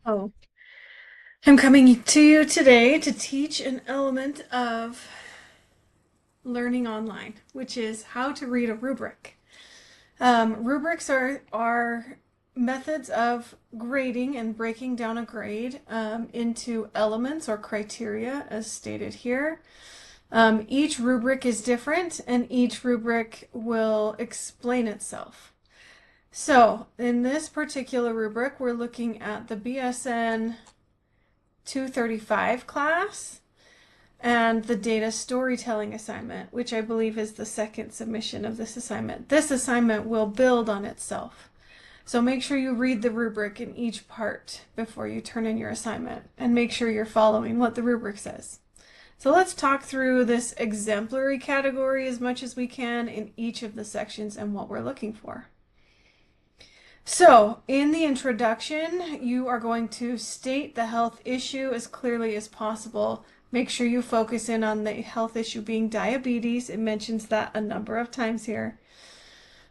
Oh, I'm coming to you today to teach an element of learning online, which is how to read a rubric. Rubrics are methods of grading and breaking down a grade into elements or criteria, as stated here. Each rubric is different, and each rubric will explain itself. So, in this particular rubric, we're looking at the BSN 235 class and the data storytelling assignment, which I believe is the second submission of this assignment. This assignment will build on itself. So make sure you read the rubric in each part before you turn in your assignment, and make sure you're following what the rubric says. So let's talk through this exemplary category as much as we can in each of the sections and what we're looking for. So, in the introduction, you are going to state the health issue as clearly as possible. Make sure you focus in on the health issue being diabetes. It mentions that a number of times here.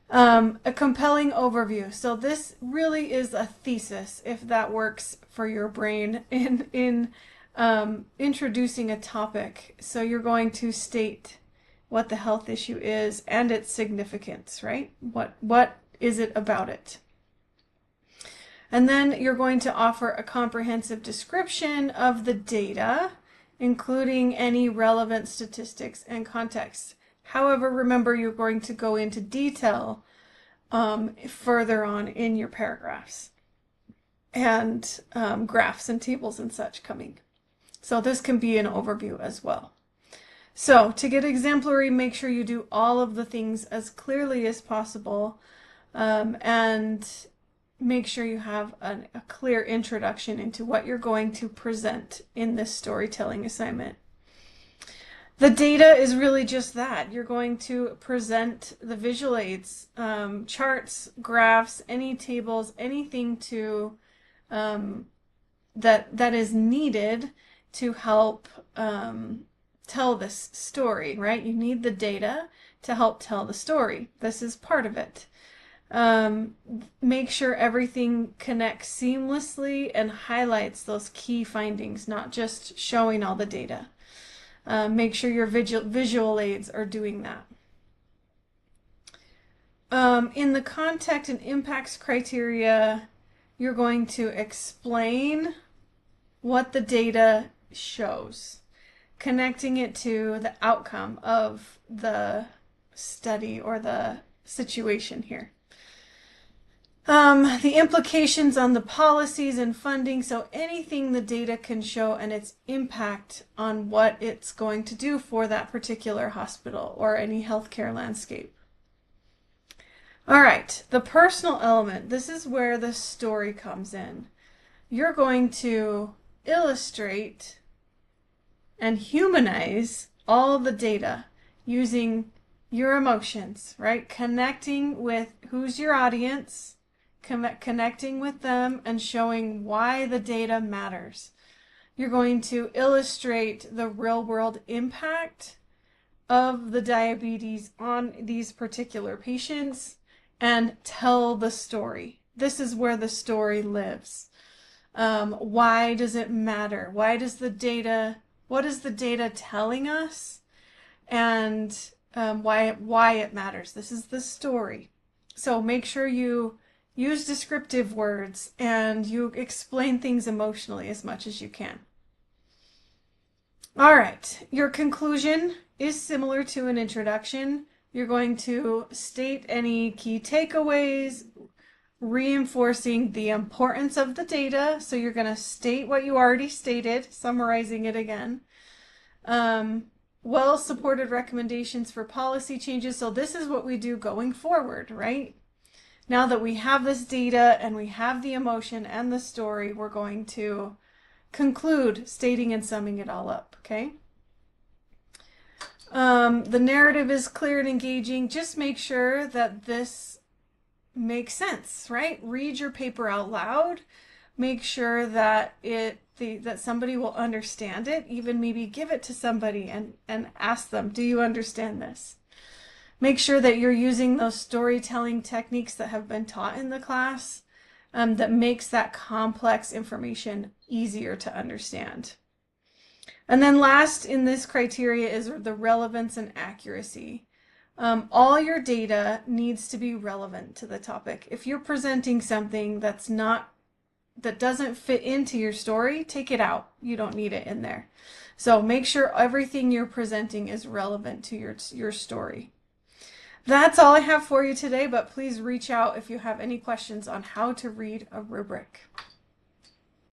A compelling overview. So this really is a thesis, if that works for your brain, in introducing a topic. So you're going to state what the health issue is and its significance, right? What is it about it? And then you're going to offer a comprehensive description of the data, including any relevant statistics and context. However, remember, you're going to go into detail further on in your paragraphs and graphs and tables and such coming. So this can be an overview as well. So to get exemplary, make sure you do all of the things as clearly as possible, and make sure you have a clear introduction into what you're going to present in this storytelling assignment. The data is really just that. You're going to present the visual aids, charts, graphs, any tables, anything to that is needed to help tell this story, right? You need the data to help tell the story. This is part of it. Make sure everything connects seamlessly and highlights those key findings, not just showing all the data. Make sure your visual aids are doing that. In the context and impacts criteria, you're going to explain what the data shows, connecting it to the outcome of the study or the situation here. The implications on the policies and funding, so anything the data can show and its impact on what it's going to do for that particular hospital or any healthcare landscape. All right, the personal element. This is where the story comes in. You're going to illustrate and humanize all the data using your emotions, right? Connecting with who's your audience, connecting with them, and showing why the data matters. You're going to illustrate the real-world impact of the diabetes on these particular patients and tell the story. This is where the story lives. Why does it matter? What is the data telling us? And why it matters. This is the story. So make sure you use descriptive words and you explain things emotionally as much as you can. All right, your conclusion is similar to an introduction. You're going to state any key takeaways, reinforcing the importance of the data. So you're going to state what you already stated, summarizing it again. Well-supported recommendations for policy changes. So this is what we do going forward, right? Now that we have this data and we have the emotion and the story, we're going to conclude stating and summing it all up, okay? The narrative is clear and engaging. Just make sure that this makes sense, right? Read your paper out loud. Make sure that that somebody will understand it. Even maybe give it to somebody and ask them, do you understand this? Make sure that you're using those storytelling techniques that have been taught in the class. that makes that complex information easier to understand. And then last in this criteria is the relevance and accuracy. All your data needs to be relevant to the topic. If you're presenting something that doesn't fit into your story, take it out. You don't need it in there. So make sure everything you're presenting is relevant to your story. That's all I have for you today, but please reach out if you have any questions on how to read a rubric.